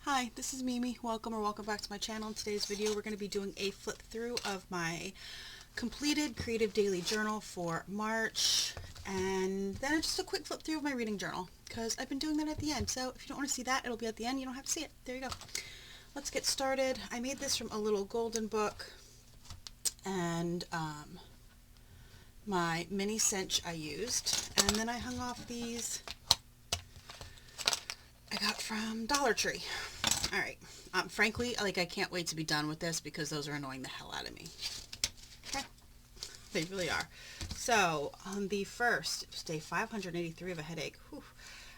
Hi, this is Mimi. Welcome back to my channel. In today's video, we're going to be doing a flip through of my completed Creative Daily Journal for March, and then just a quick flip through of my reading journal, because I've been doing that at the end. So if you don't want to see that, it'll be at the end. You don't have to see it. There you go. Let's get started. I made this from a little golden book, and my mini cinch I used, and then I hung off these I got from Dollar Tree. Alright, frankly, I can't wait to be done with this because those are annoying the hell out of me. Okay, they really are. So, on the first, it was day 583 of a headache. Whew,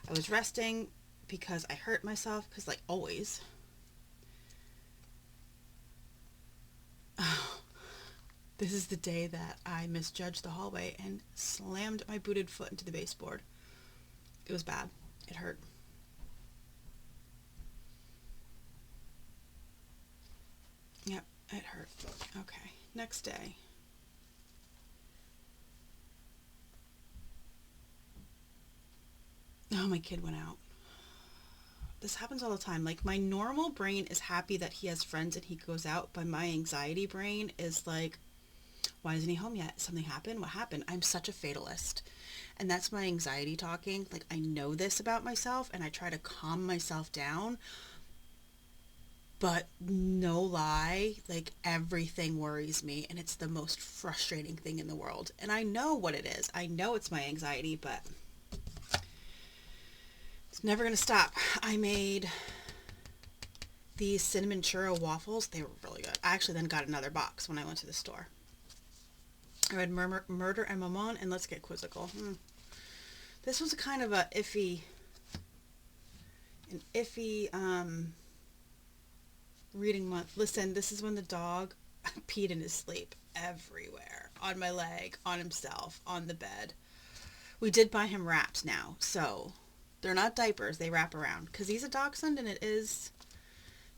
I was resting because I hurt myself, because like always. This is the day that I misjudged the hallway and slammed my booted foot into the baseboard. It was bad. It hurt. Yep, it hurt. Okay, next day. Oh, my kid went out. This happens all the time. Like, my normal brain is happy that he has friends and he goes out, but my anxiety brain is like, why isn't he home yet? Something happened? What happened? I'm such a fatalist. And that's my anxiety talking. Like, I know this about myself and I try to calm myself down. But no lie, like everything worries me, and it's the most frustrating thing in the world. And I know what it is. I know it's my anxiety, but it's never going to stop. I made these cinnamon churro waffles. They were really good. I actually then got another box when I went to the store. I read Murder and Maman and Let's Get Quizzical. This was a kind of a iffy reading month. Listen, this is when the dog peed in his sleep everywhere. On my leg, on himself, on the bed. We did buy him wraps now, so they're not diapers, they wrap around. Because he's a dachshund and it is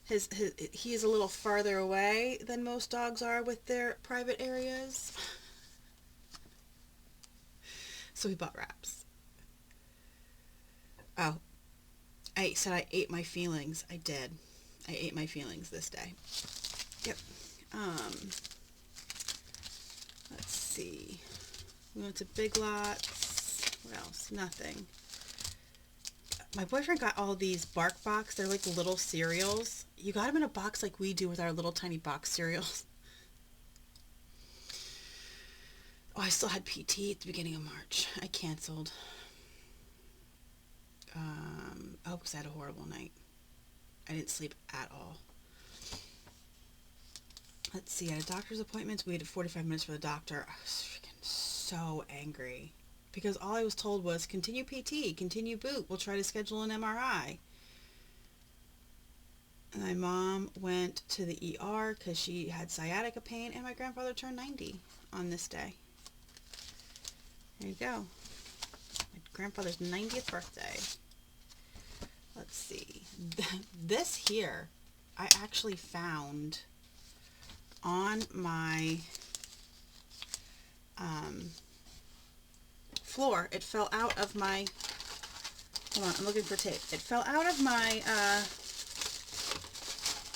he is a little farther away than most dogs are with their private areas. So we bought wraps. Oh, I said I ate my feelings. I did. I ate my feelings this day. Yep. Let's see. We went to Big Lots. What else? Nothing. My boyfriend got all these Bark Box. They're like little cereals. You got them in a box like we do with our little tiny box cereals. Oh, I still had PT at the beginning of March. I canceled. Because I had a horrible night. I didn't sleep at all. Let's see, I had a doctor's appointment. We waited 45 minutes for the doctor. I was freaking so angry. Because all I was told was, continue PT, continue boot. We'll try to schedule an MRI. And my mom went to the ER because she had sciatica pain, and my grandfather turned 90 on this day. There you go. My grandfather's 90th birthday. Let's see. This here, I actually found on my floor. It fell out of my, hold on, I'm looking for tape. It fell out of my,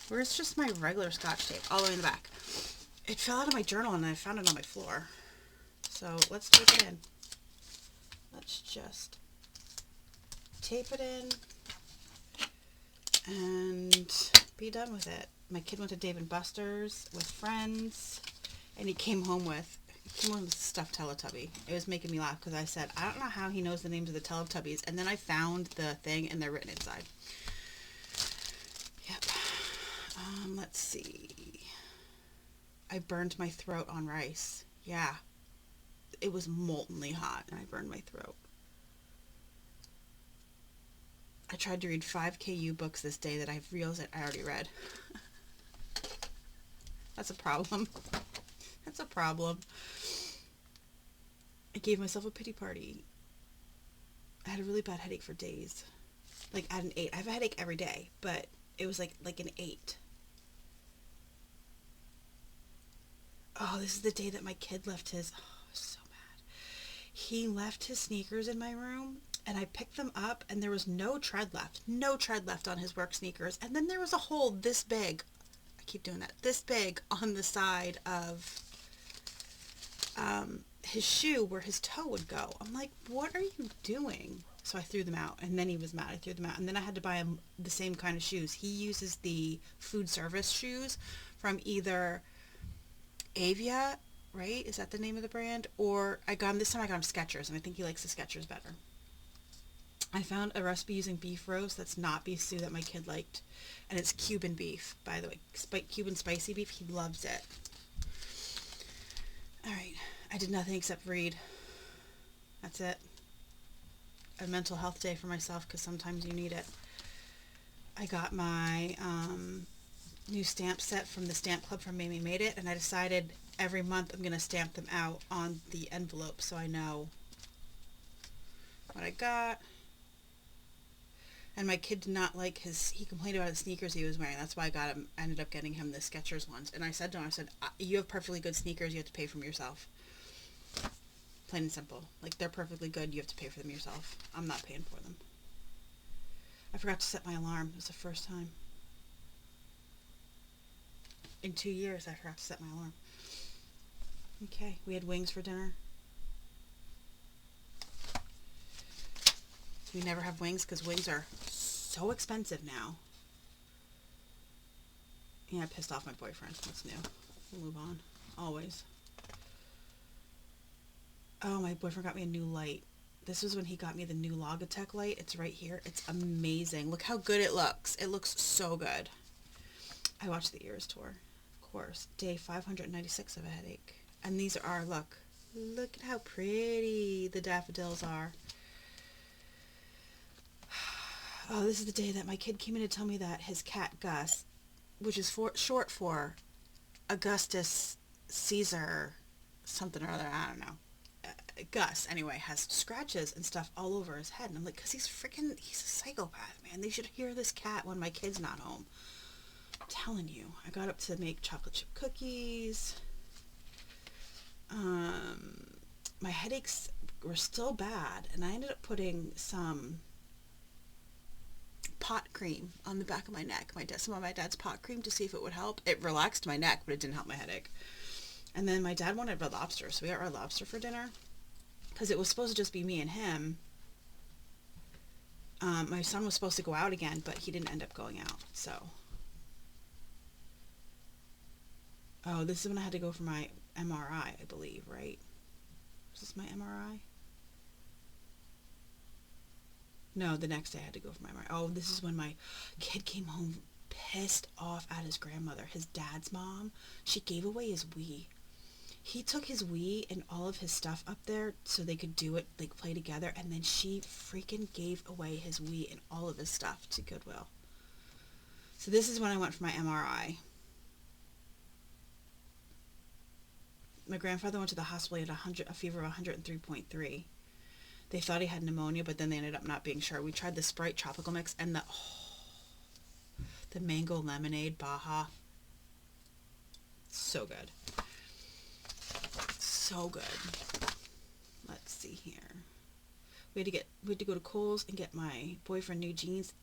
where's just my regular Scotch tape? All the way in the back. It fell out of my journal and I found it on my floor. So let's tape it in. Let's just tape it in and be done with it. My kid went to Dave & Buster's with friends, and he came home with a stuffed Teletubby. It was making me laugh because I said, I don't know how he knows the names of the Teletubbies, and then I found the thing and they're written inside. Yep. Let's see. I burned my throat on rice. Yeah. It was moltenly hot and I burned my throat. I tried to read 5 KU books this day that I realized that I already read. That's a problem. That's a problem. I gave myself a pity party. I had a really bad headache for days. Like at an 8. I have a headache every day, but it was like an 8. Oh, this is the day that my kid left his... Oh, I was so mad. He left his sneakers in my room, And I picked them up and there was no tread left. No tread left on his work sneakers. And then there was a hole this big. I keep doing that. This big on the side of his shoe where his toe would go. I'm like, what are you doing? So I threw them out, and then he was mad. I threw them out, and then I had to buy him the same kind of shoes. He uses the food service shoes from either Avia, right? Is that the name of the brand? Or this time I got him Skechers, and I think he likes the Skechers better. I found a recipe using beef roast that's not beef stew that my kid liked, and it's Cuban beef, by the way. Cuban spicy beef. He loves it. All right. I did nothing except read. That's it. A mental health day for myself, because sometimes you need it. I got my new stamp set from the stamp club from Mamie Made It, and I decided every month I'm going to stamp them out on the envelope so I know what I got. And my kid did not like he complained about the sneakers he was wearing. That's why I ended up getting him the Skechers ones. And I said to him, you have perfectly good sneakers, you have to pay for them yourself. Plain and simple. Like, they're perfectly good, you have to pay for them yourself. I'm not paying for them. I forgot to set my alarm. It was the first time in 2 years I forgot to set my alarm. Okay, we had wings for dinner. We never have wings because wings are so expensive now. Yeah, I pissed off my boyfriend. What's new? We'll move on. Always. Oh, my boyfriend got me a new light. This was when he got me the new Logitech light. It's right here. It's amazing. Look how good it looks. It looks so good. I watched the Eras tour. Of course. Day 596 of a headache. And these are, look at how pretty the daffodils are. Oh, this is the day that my kid came in to tell me that his cat Gus, which is short for Augustus Caesar something or other, I don't know. Gus, anyway, has scratches and stuff all over his head. And I'm like, because he's a psychopath, man. They should hear this cat when my kid's not home. I'm telling you. I got up to make chocolate chip cookies. My headaches were still bad, and I ended up putting some pot cream on the back of my neck. Some of my dad's pot cream to see if it would help. It relaxed my neck, but it didn't help my headache. And then my dad wanted red lobster, so we got red lobster for dinner. Because it was supposed to just be me and him. My son was supposed to go out again, but he didn't end up going out, so. Oh, this is when I had to go for my MRI, I believe, right? Was this my MRI? No, the next day I had to go for my MRI. Oh, this is when my kid came home pissed off at his grandmother. His dad's mom, she gave away his Wii. He took his Wii and all of his stuff up there so they could do it, like play together, and then she freaking gave away his Wii and all of his stuff to Goodwill. So this is when I went for my MRI. My grandfather went to the hospital. He had a fever of 103.3. They thought he had pneumonia, but then they ended up not being sure. We tried the Sprite tropical mix and the mango lemonade Baja. So good. So good. Let's see here. We had to go to Kohl's and get my boyfriend new jeans.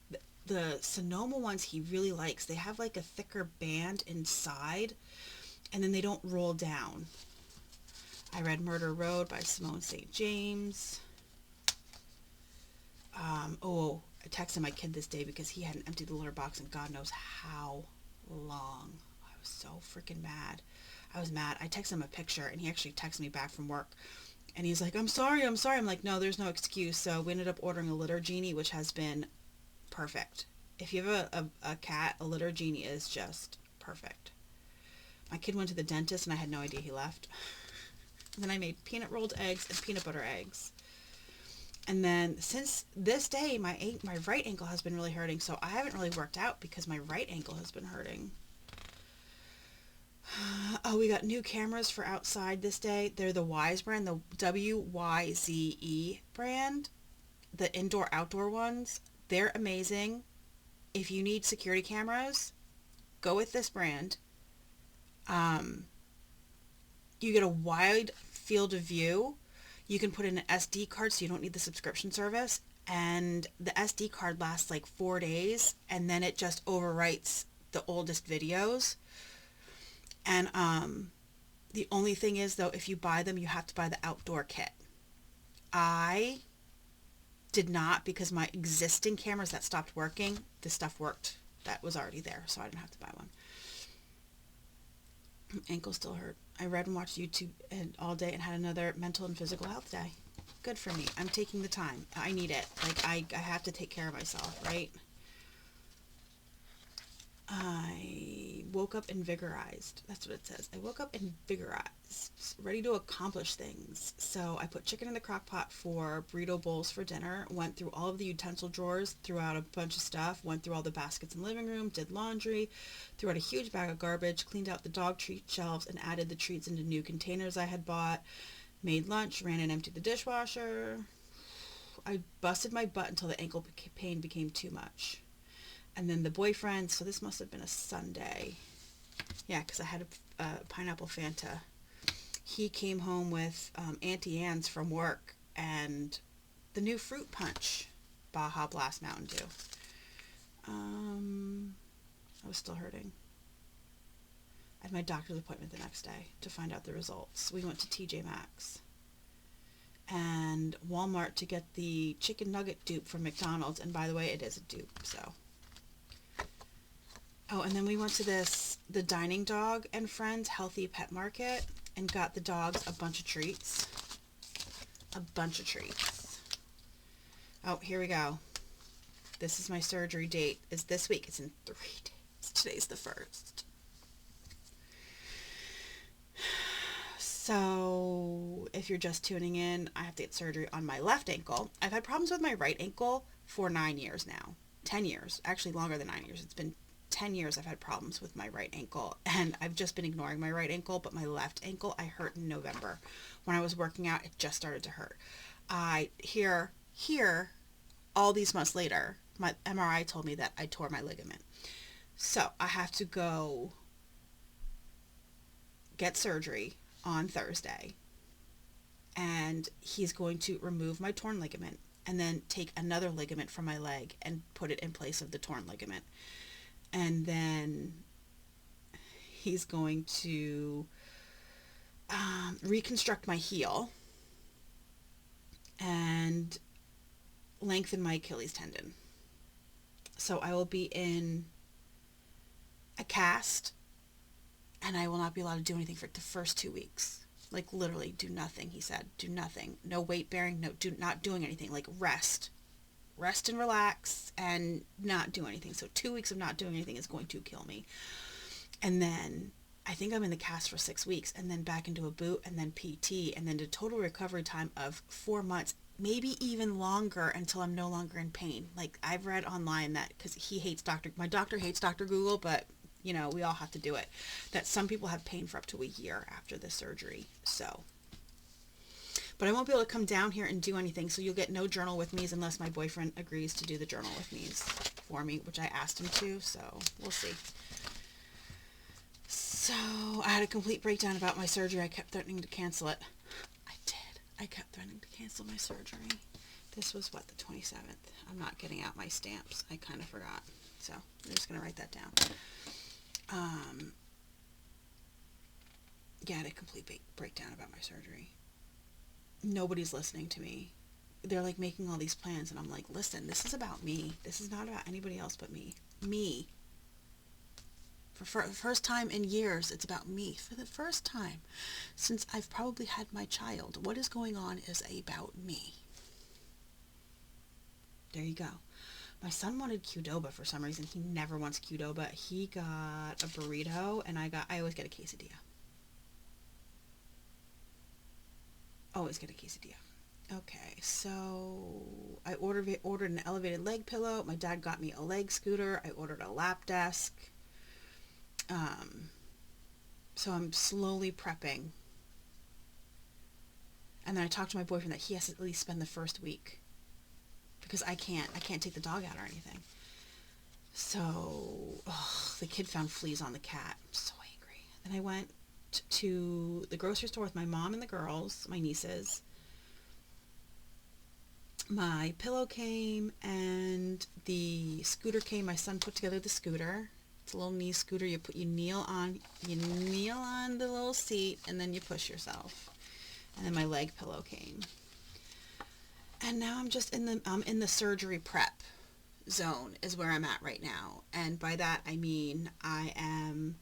The Sonoma ones he really likes. They have like a thicker band inside, and then they don't roll down. I read Murder Road by Simone St. James. I texted my kid this day because he hadn't emptied the litter box in God knows how long. I was so freaking mad. I was mad. I texted him a picture, and he actually texted me back from work. And he's like, I'm sorry. I'm like, no, there's no excuse. So we ended up ordering a litter genie, which has been perfect. If you have a cat, a litter genie is just perfect. My kid went to the dentist, and I had no idea he left. And then I made peanut rolled eggs and peanut butter eggs. And then since this day, my right ankle has been really hurting, so I haven't really worked out because my right ankle has been hurting. Oh, we got new cameras for outside this day. They're the Wyze brand, the WYZE brand, the indoor-outdoor ones. They're amazing. If you need security cameras, go with this brand. You get a wide field of view. You can put in an SD card so you don't need the subscription service. and the SD card lasts like 4 days, and then it just overwrites the oldest videos. And the only thing is, though, if you buy them, you have to buy the outdoor kit. I did not, because my existing cameras that stopped working, this stuff worked. That was already there, so I didn't have to buy one. Ankle still hurt. I read and watched YouTube all day and had another mental and physical health day. Good for me. I'm taking the time. I need it. Like, I have to take care of myself, right? I woke up invigorized. That's what it says. I woke up invigorized, ready to accomplish things. So I put chicken in the crock pot for burrito bowls for dinner, went through all of the utensil drawers, threw out a bunch of stuff, went through all the baskets in the living room, did laundry, threw out a huge bag of garbage, cleaned out the dog treat shelves, and added the treats into new containers I had bought, made lunch, ran and emptied the dishwasher. I busted my butt until the ankle pain became too much. And then the boyfriend, so this must have been a Sunday. Yeah, because I had a pineapple Fanta. He came home with Auntie Anne's from work and the new fruit punch, Baja Blast Mountain Dew. I was still hurting. I had my doctor's appointment the next day to find out the results. We went to TJ Maxx and Walmart to get the chicken nugget dupe from McDonald's. And by the way, it is a dupe, so... Oh, and then we went to the Dining Dog and Friends Healthy Pet Market and got the dogs a bunch of treats. A bunch of treats. Oh, here we go. This is my surgery date. Is this week. It's in 3 days. Today's the 1st. So, if you're just tuning in, I have to get surgery on my left ankle. I've had problems with my right ankle for 9 years now. 10 years. Actually, longer than 9 years. It's been 10 years I've had problems with my right ankle, and I've just been ignoring my right ankle, but my left ankle I hurt in November. When I was working out, it just started to hurt. Here, all these months later, my MRI told me that I tore my ligament. So I have to go get surgery on Thursday, and he's going to remove my torn ligament and then take another ligament from my leg and put it in place of the torn ligament. And then he's going to reconstruct my heel and lengthen my Achilles tendon. So I will be in a cast, and I will not be allowed to do anything for the first 2 weeks. Like, literally do nothing, he said. Do nothing. No weight bearing, not doing anything. Like, rest and relax and not do anything. So 2 weeks of not doing anything is going to kill me. And then I think I'm in the cast for 6 weeks, and then back into a boot, and then PT, and then the total recovery time of 4 months, maybe even longer, until I'm no longer in pain. Like, I've read online that, because my doctor hates Dr. Google, but you know, we all have to do it, that some people have pain for up to a year after the surgery. So, but I won't be able to come down here and do anything, so you'll get no journal with me's unless my boyfriend agrees to do the journal with me's for me, which I asked him to, so we'll see. So, I had a complete breakdown about my surgery. I kept threatening to cancel it. I did. I kept threatening to cancel my surgery. This was, the 27th? I'm not getting out my stamps. I kind of forgot. So, I'm just going to write that down. Yeah, I had a complete breakdown about my surgery. Nobody's listening to me. They're like making all these plans, and I'm like, listen, this is about me. This is not about anybody else but me. Me. For the first time in years, it's about me. For the first time since I've probably had my child, what is going on is about me. There you go. My son wanted Qdoba for some reason. He never wants Qdoba. He got a burrito, and I always get a quesadilla. Always get a quesadilla. Okay, so I ordered an elevated leg pillow. My dad got me a leg scooter. I ordered a lap desk. So I'm slowly prepping. And then I talked to my boyfriend that he has to at least spend the first week, because I can't take the dog out or anything. So, the kid found fleas on the cat. I'm so angry. Then I went to the grocery store with my mom and the girls, my nieces. My pillow came and the scooter came. My son put together the scooter. It's a little knee scooter. You kneel on the little seat and then you push yourself. And then my leg pillow came. And now I'm just in the surgery prep zone is where I'm at right now. And by that I mean I am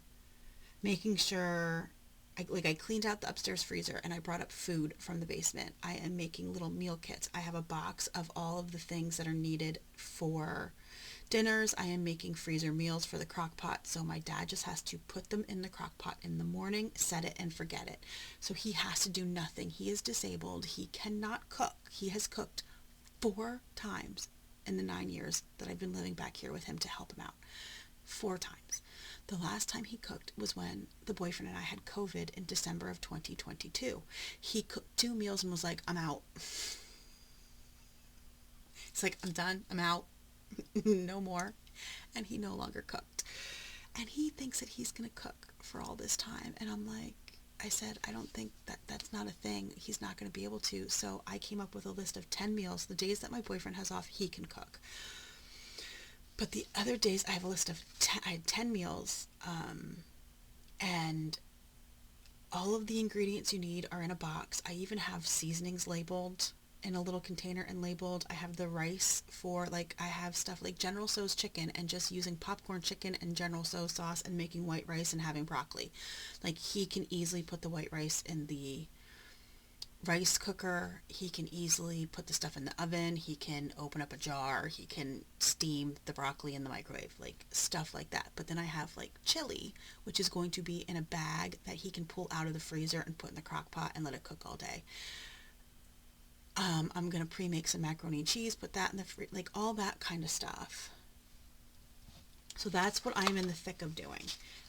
making sure I cleaned out the upstairs freezer and I brought up food from the basement. I am making little meal kits. I have a box of all of the things that are needed for dinners. I am making freezer meals for the crock pot, so my dad just has to put them in the crock pot in the morning, set it, and forget it. So he has to do nothing. He is disabled. He cannot cook. He has cooked 4 times in the 9 years that I've been living back here with him to help him out. 4 times. The last time he cooked was when the boyfriend and I had COVID in December of 2022. He cooked 2 meals and was like, I'm out. He's like, I'm done. I'm out. No more. And he no longer cooked. And he thinks that he's going to cook for all this time. And I'm like, I said, I don't think that's not a thing. He's not going to be able to. So I came up with a list of 10 meals. The days that my boyfriend has off, he can cook. But the other days, I have a list of 10 meals, and all of the ingredients you need are in a box. I even have seasonings labeled in a little container and labeled. I have the rice for, I have stuff like General Tso's chicken and just using popcorn chicken and General Tso sauce and making white rice and having broccoli. He can easily put the white rice in the rice cooker. He can easily put the stuff in the oven. He can open up a jar. He can steam the broccoli in the microwave, stuff like that. But then I have chili, which is going to be in a bag that he can pull out of the freezer and put in the crock pot and let it cook all day. I'm going to pre-make some macaroni and cheese, put that in the all that kind of stuff. So that's what I'm in the thick of doing.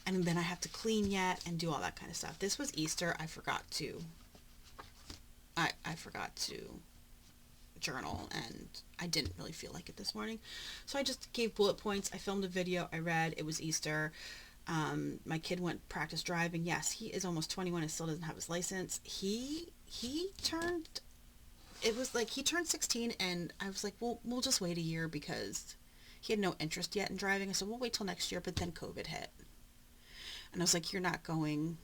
And then I have to clean yet and do all that kind of stuff. This was Easter. I forgot to journal, and I didn't really feel like it this morning. So I just gave bullet points. I filmed a video. I read. It was Easter. My kid went practice driving. Yes, he is almost 21 and still doesn't have his license. He turned 16, and I was like, well, we'll just wait a year because he had no interest yet in driving. I said, we'll wait till next year, but then COVID hit. And I was like, you're not going,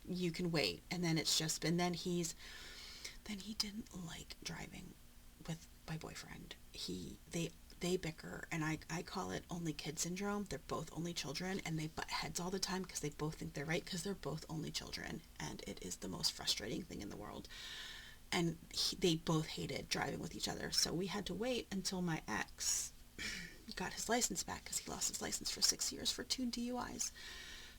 you can wait. And then it's just been, then he didn't like driving with my boyfriend. They bicker, and I call it only kid syndrome. They're both only children, and they butt heads all the time because they both think they're right because they're both only children, and it is the most frustrating thing in the world. And they both hated driving with each other, so we had to wait until my ex got his license back because he lost his license for 6 years for 2 DUIs.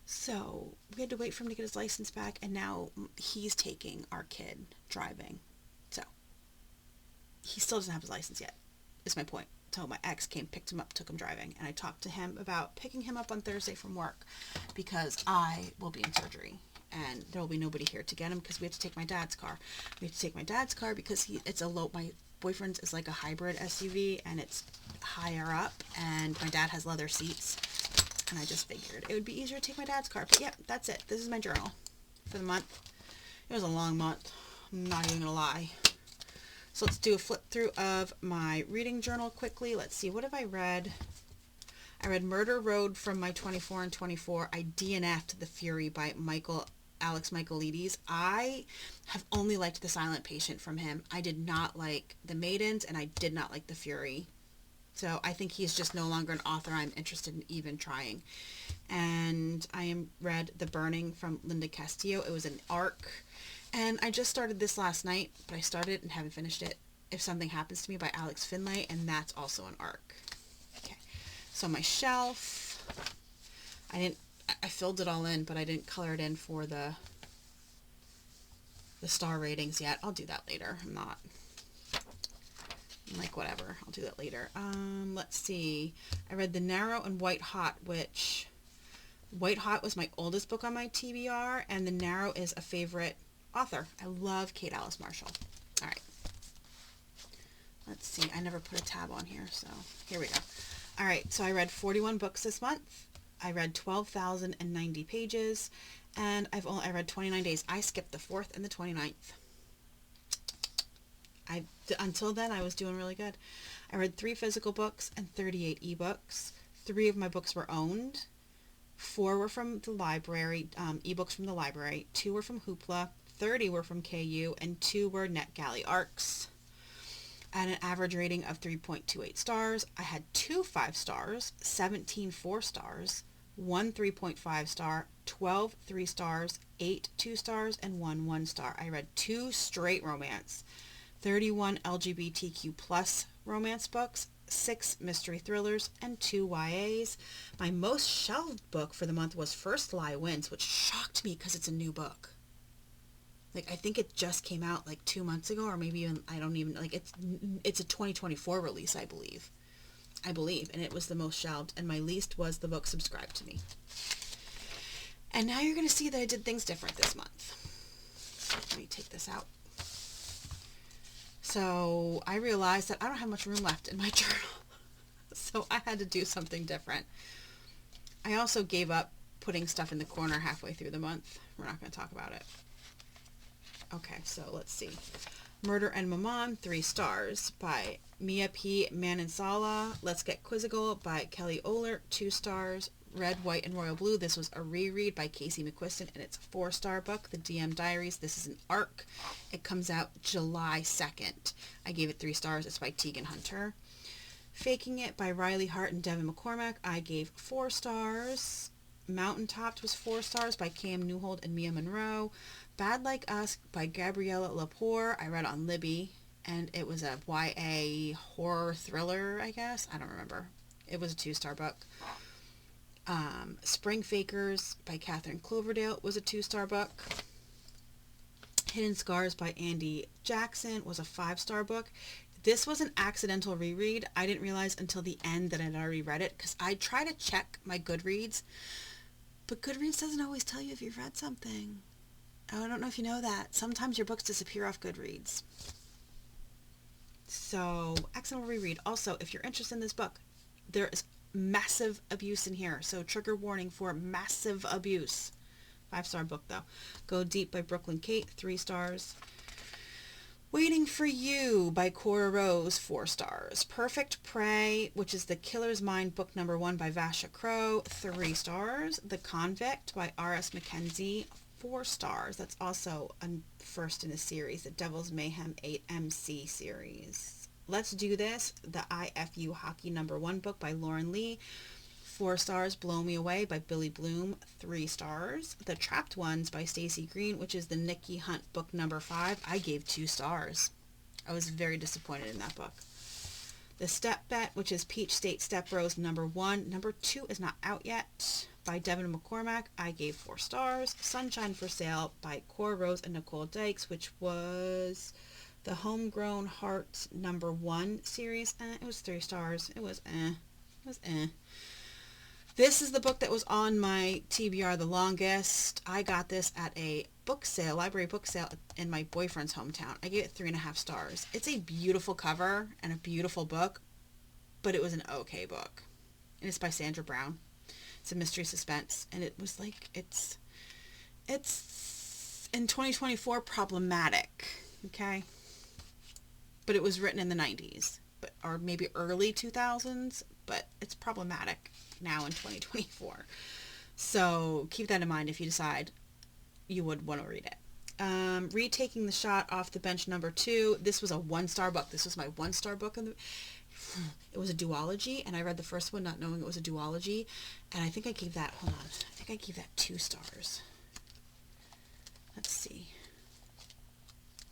So we had to wait for him to get his license back, and now he's taking our kid driving. So he still doesn't have his license yet, is my point. So my ex came, picked him up, took him driving, and I talked to him about picking him up on Thursday from work because I will be in surgery and there will be nobody here to get him because we have to take my dad's car. We have to take my dad's car because my boyfriend's is like a hybrid SUV and it's higher up, and my dad has leather seats, and I just figured it would be easier to take my dad's car. But yeah, that's it. This is my journal for the month. It was a long month. I'm not even gonna lie. So let's do a flip through of my reading journal quickly. Let's see, what have I read? I read Murder Road from my 24 and 24. I DNF'd The Fury by Alex Michaelides. I have only liked The Silent Patient from him. I did not like The Maidens, and I did not like The Fury. So I think he's just no longer an author I'm interested in even trying. And I read The Burning from Linda Castillo. It was an arc. And I just started this last night, but I started and haven't finished it. If Something Happens to Me by Alex Finlay, and that's also an arc. Okay, so my shelf, I filled it all in, but I didn't color it in for the star ratings yet. I'll do that later. I'm like, whatever, I'll do that later. Let's see, I read The Narrow and White Hot, which White Hot was my oldest book on my TBR, and The Narrow is a favorite author. I love Kate Alice Marshall. All right. Let's see. I never put a tab on here, so here we go. All right. So I read 41 books this month. I read 12,090 pages, and I read 29 days. I skipped the 4th and the 29th. Until then, I was doing really good. I read 3 physical books and 38 ebooks. 3 of my books were owned. 4 were from the library, ebooks from the library. 2 were from Hoopla. 30 were from KU, and 2 were NetGalley ARCs. At an average rating of 3.28 stars. I had 2 5 stars, 17 4 stars, 1 3.5 star, 12 3 stars, 8 2 stars, and 1 1 star. I read 2 straight romance, 31 LGBTQ plus romance books, 6 mystery thrillers, and 2 YAs. My most shelved book for the month was First Lie Wins, which shocked me because it's a new book. Like, I think it just came out like 2 months ago, or maybe even, I don't even, like, it's a 2024 release, I believe, and it was the most shelved, and my least was the book Subscribe to Me. And now you're going to see that I did things different this month. Let me take this out. So I realized that I don't have much room left in my journal, so I had to do something different. I also gave up putting stuff in the corner halfway through the month. We're not going to talk about it. Okay, so let's see. Murder and Mammon, 3 stars by Mia P. Manansala. Let's Get Quizzical by Kelly Oler, 2 stars. Red, White, and Royal Blue. This was a reread by Casey McQuiston, and it's a 4-star book. The DM Diaries. This is an arc. It comes out July 2nd. I gave it 3 stars. It's by Tegan Hunter. Faking It by Riley Hart and Devin McCormack. I gave 4 stars. Mountaintopped was 4 stars by Cam Newhold and Mia Monroe. Bad Like Us by Gabriella Lepore. I read on Libby, and it was a YA horror thriller, I guess. I don't remember. It was a 2-star book. Spring Fakers by Catherine Cloverdale was a 2-star book. Hidden Scars by Andy Jackson was a 5-star book. This was an accidental reread. I didn't realize until the end that I'd already read it, because I try to check my Goodreads, but Goodreads doesn't always tell you if you've read something. I don't know if you know that. Sometimes your books disappear off Goodreads. So, accidental reread. Also, if you're interested in this book, there is massive abuse in here. So, trigger warning for massive abuse. 5-star book, though. Go Deep by Brooklyn Kate, 3 stars. Waiting for You by Cora Rose, 4 stars. Perfect Prey, which is The Killer's Mind, book number 1 by Vasha Crow, 3 stars. The Convict by R.S. Mackenzie, 4 stars. That's also a first in a series, the Devil's Mayhem 8MC series. Let's Do This, the IFU Hockey number 1 book by Lauren Lee, 4 stars. Blow Me Away by Billy Bloom, 3 stars. The Trapped Ones by Stacey Green, which is the Nikki Hunt book number 5, I gave 2 stars. I was very disappointed in that book. The Step Bet, which is Peach State Step Bros number 1. Number 2 is not out yet, by Devin McCormack. I gave 4 stars. Sunshine for Sale by Cora Rose and Nicole Dykes, which was the Homegrown Heart number 1 series. It was 3 stars. It was eh. This is the book that was on my TBR the longest. I got this at a book sale, library book sale in my boyfriend's hometown. I gave it 3.5 stars. It's a beautiful cover and a beautiful book, but it was an okay book. And it's by Sandra Brown. It's a mystery suspense, and it was like, it's in 2024 problematic, okay? But it was written in the 90s, or maybe early 2000s, but it's problematic now in 2024. So keep that in mind if you decide you would want to read it. Retaking the Shot Off the Bench number 2. This was a 1-star book. This was my 1-star book. It was a duology, and I read the first one not knowing it was a duology, and I think I gave that, hold on, I think I gave that 2 stars. Let's see.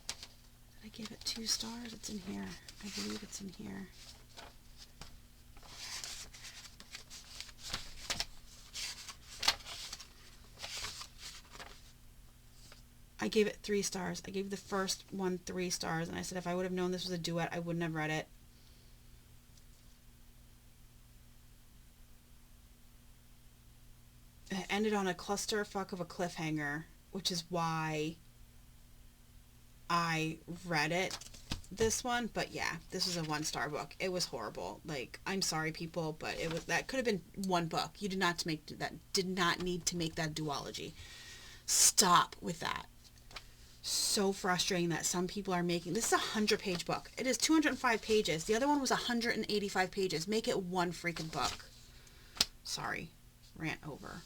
Did I give it 2 stars? It's in here. I believe it's in here. I gave it 3 stars. I gave the first one 3 stars, and I said if I would have known this was a duet, I wouldn't have read it. It ended on a clusterfuck of a cliffhanger, which is why I read it, this one. But yeah, this is a 1-star book. It was horrible. Like, I'm sorry, people, but that could have been one book. You did not need to make that duology. Stop with that. So frustrating that some people are making, this is a 100-page book. It is 205 pages. The other one was 185 pages. Make it one freaking book. Sorry, rant over.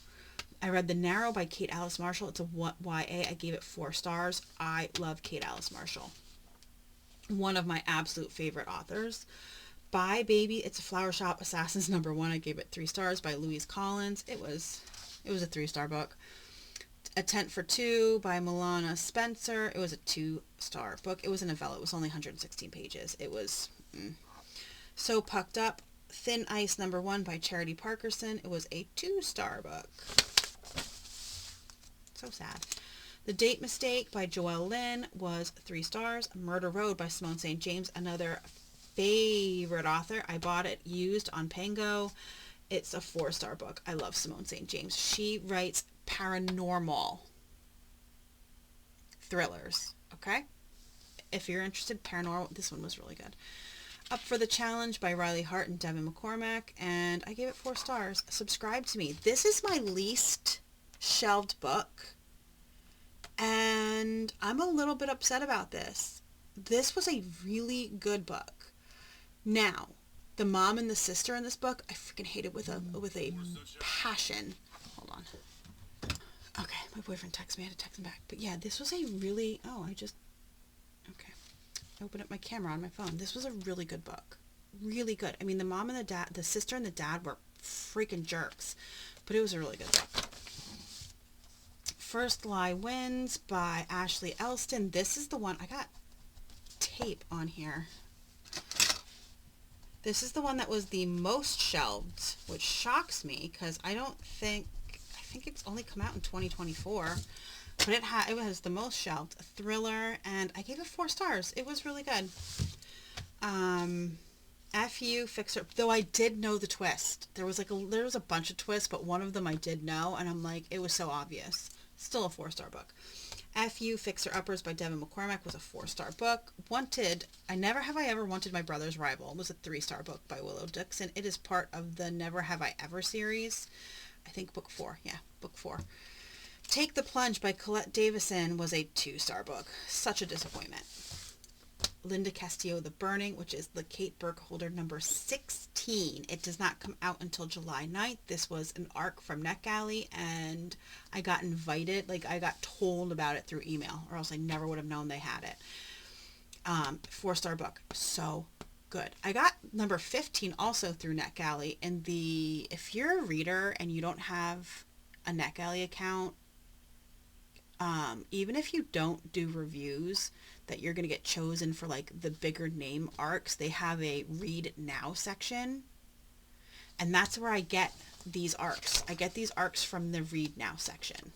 I read The Narrow by Kate Alice Marshall. It's a YA. I gave it 4 stars. I love Kate Alice Marshall. One of my absolute favorite authors. Bye Baby, It's a Flower Shop Assassins #1. I gave it 3 stars by Louise Collins. It was a 3-star book. A Tent for Two by Milana Spencer. It was a 2-star book. It was a novella. It was only 116 pages. It was So Pucked Up. Thin Ice #1 by Charity Parkerson. It was a 2-star book. So sad. The Date Mistake by Joelle Lynn was 3 stars. Murder Road by Simone St. James, another favorite author. I bought it used on Pango. It's a 4-star book. I love Simone St. James. She writes paranormal thrillers. Okay? If you're interested, paranormal, this one was really good. Up for the Challenge by Riley Hart and Devin McCormack, and I gave it 4 stars. Subscribe to me. This is my least shelved book, and I'm a little bit upset about this. This was a really good book. Now, the mom and the sister in this book, I freaking hate it with a passion. Hold on. Okay, my boyfriend texted me. I had to text him back. But yeah, this was a really, okay. I opened up my camera on my phone. This was a really good book. Really good. I mean, the mom and the dad, the sister and the dad were freaking jerks. But it was a really good book. First Lie Wins by Ashley Elston. This is the one, I got tape on here. This is the one that was the most shelved, which shocks me because I think it's only come out in 2024. But it was the most shelved. A thriller, and I gave it 4 stars. It was really good. F.U. Fixer, though I did know the twist. There was a bunch of twists, but one of them I did know, and I'm like, it was so obvious. Still a 4-star book. F.U. Fixer Uppers by Devin McCormack was a 4-star book. Wanted, I Never Have I Ever Wanted My Brother's Rival was a 3-star book by Willow Dixon. It is part of the Never Have I Ever series. I think book 4. Yeah, book 4. Take the Plunge by Colette Davison was a 2-star book. Such a disappointment. Linda Castillo, The Burning, which is the Kate Burkholder #16. It does not come out until July 9th. This was an arc from NetGalley, and I got invited, I got told about it through email, or else I never would have known they had it. 4-star book. So good. I got number 15 also through NetGalley, and if you're a reader and you don't have a NetGalley account, even if you don't do reviews that you're going to get chosen for the bigger name arcs, they have a read now section, and that's where I get these arcs. I get these arcs from the read now section.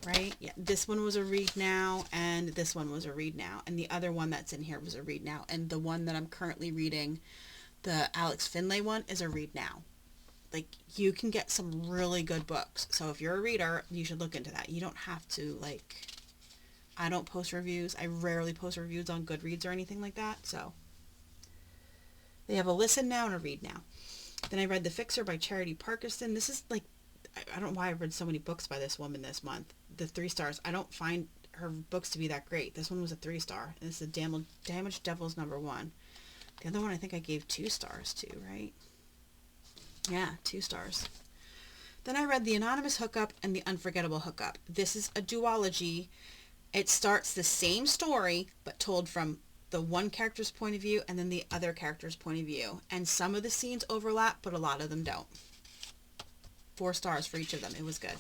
Right? Yeah, this one was a read now, and this one was a read now, and the other one that's in here was a read now, and the one that I'm currently reading, the Alex Finlay one, is a read now. You can get some really good books. So if you're a reader, you should look into that. You don't have to, I don't post reviews. I rarely post reviews on Goodreads or anything like that. So they have a listen now and a read now. Then I read The Fixer by Charity Parkerson. This is I don't know why I've read so many books by this woman this month. The 3 stars. I don't find her books to be that great. This one was a 3-star. And this is Damaged Devils #1. The other one I think I gave 2 stars to, right? Yeah, 2 stars. Then I read The Anonymous Hookup and The Unforgettable Hookup. This is a duology. It starts the same story, but told from the one character's point of view and then the other character's point of view. And some of the scenes overlap, but a lot of them don't. 4 stars for each of them. It was good.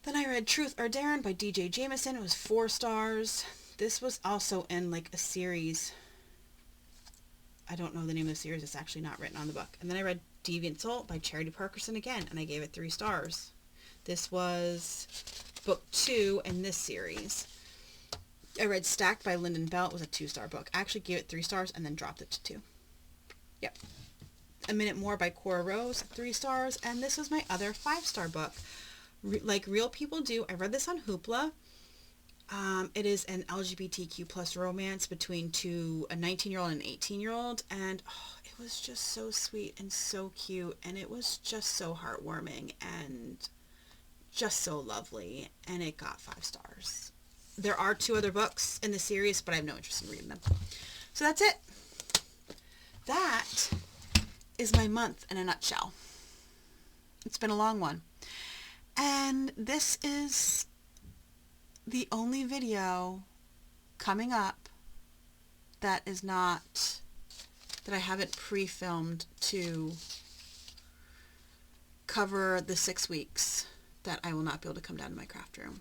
Then I read Truth or Dare by DJ Jameson. It was 4 stars. This was also in a series. I don't know the name of the series. It's actually not written on the book. And then I read Deviant Soul by Charity Parkerson again, and I gave it 3 stars. This was book 2 in this series. I read Stacked by Lyndon Bell. It was a 2-star book. I actually gave it 3 stars and then dropped it to 2. Yep. A Minute More by Cora Rose, 3 stars. And this was my other 5-star book. Like Real People Do. I read this on Hoopla. It is an LGBTQ plus romance between a 19-year-old and an 18-year-old, and it was just so sweet and so cute, and it was just so heartwarming, and just so lovely, and it got 5 stars. There are 2 other books in the series, but I have no interest in reading them. So that's it. That is my month in a nutshell. It's been a long one. And this is the only video coming up that I haven't pre-filmed to cover the 6 weeks that I will not be able to come down to my craft room.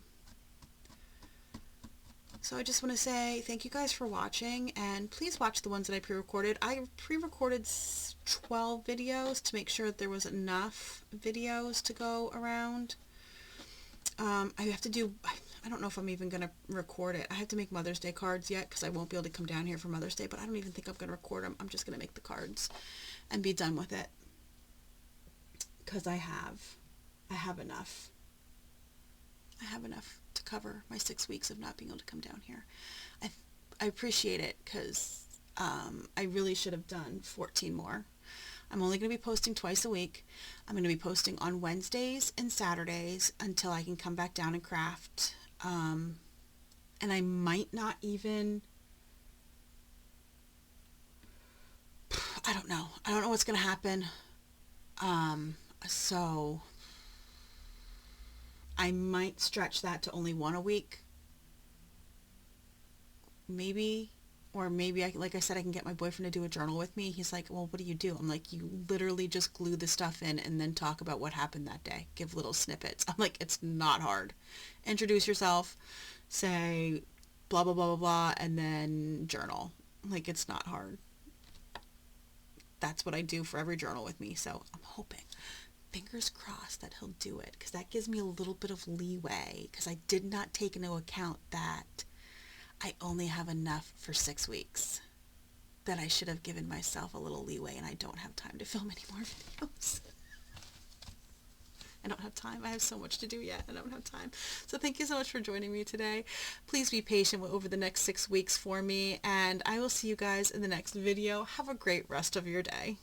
So I just want to say thank you guys for watching, and please watch the ones that I pre-recorded. I pre-recorded 12 videos to make sure that there was enough videos to go around. I have to do, I don't know if I'm even going to record it. I have to make Mother's Day cards yet because I won't be able to come down here for Mother's Day, but I don't even think I'm going to record them. I'm just going to make the cards and be done with it because I have enough. I have enough to cover my 6 weeks of not being able to come down here. I appreciate it because I really should have done 14 more. I'm only going to be posting twice a week. I'm going to be posting on Wednesdays and Saturdays until I can come back down and craft. And I might not even, I don't know. I don't know what's going to happen. So I might stretch that to only 1 a week. Maybe. Or maybe, like I said, I can get my boyfriend to do a journal with me. He's like, well, what do you do? I'm like, you literally just glue the stuff in and then talk about what happened that day. Give little snippets. I'm like, it's not hard. Introduce yourself, say blah, blah, blah, blah, blah, and then journal. Like, it's not hard. That's what I do for every journal with me. So I'm hoping, fingers crossed, that he'll do it, because that gives me a little bit of leeway, because I did not take into account that I only have enough for 6 weeks, that I should have given myself a little leeway, and I don't have time to film any more videos. I don't have time. I have so much to do yet. I don't have time. So thank you so much for joining me today. Please be patient over the next 6 weeks for me, and I will see you guys in the next video. Have a great rest of your day.